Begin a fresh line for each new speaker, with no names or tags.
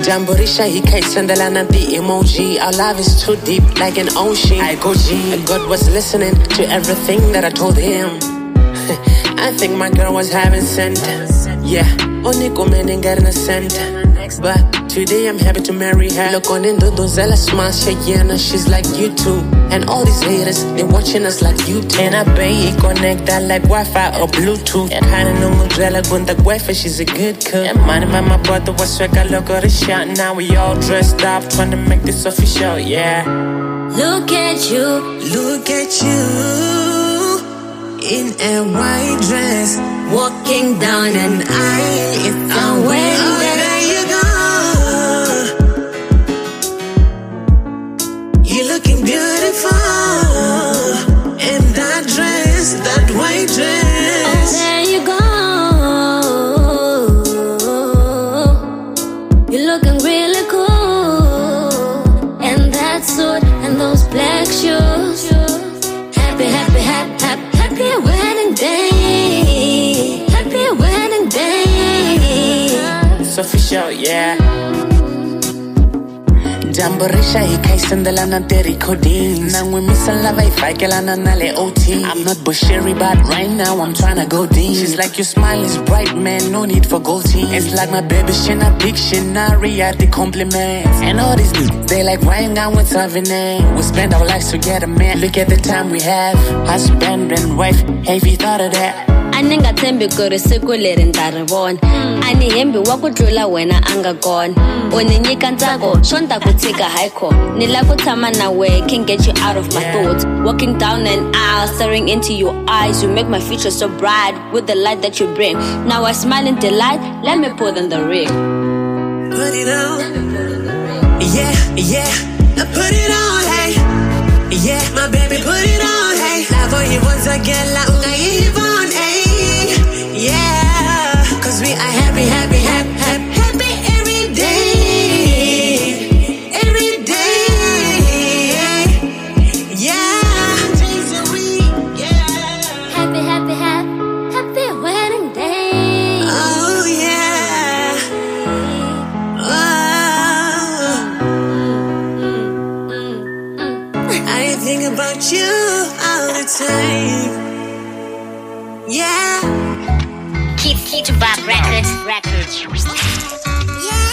Jamborisha hikaisendelana the emoji. Our love is too deep like an ocean. I go G. God was listening to everything that I told him. I think my girl was having scent. Yeah, only coming and getting a scent. But today I'm happy to marry her. Look on into those Ella smiles, yeah, she's like you too. And all these haters, they watching us like you too. And I bet connect that like Wi-Fi or Bluetooth. And I don't know Mudrella Gunda Guefa, she's a good cook. And Mhani by Mapoto was swag, I look at the shot. Now we all dressed up, trying to make this official, yeah.
Look at you in a white dress, walking down an aisle. It's a wedding. There you go. You're looking beautiful in that dress, that white dress. Oh, there you go. You're looking really cool in that suit and those black shoes. Happy wedding day. Happy wedding day.
It's official, yeah. Jamborisha hikaisendelana the recording. Nangwe misalava ifaikelana nale OT. I'm not Bushiri, but right now I'm tryna go deep. She's like, your smile is bright, man, no need for gold teeth. It's like my baby, she not dictionary at the compliments. And all these dudes, they like, why ain't down with something? We spend our lives together, man. Look at the time we have. Husband and wife, have you thought of that?
Aninga tembi kuri siku leri ndaribona. Ani hembi wakudlula wena anga gone. Uninyika ntsako, shonta kutika haiko. Nila kutama nawe, can't get you out of my thoughts. Walking down an aisle, staring into your eyes. You make my future so bright with the light that you bring. Now I smile in delight, let me put on the ring.
Put it on. Yeah, I put it on, hey. Yeah, my baby, put it on, hey. Love for you once again, la unga yibon, hey. Yeah, cause we are happy every day. Every day. Yeah. Days a week, yeah.
Happy wedding day.
Oh, yeah. Oh. I think about you all the time. Yeah.
Tubob Records.
Yeah.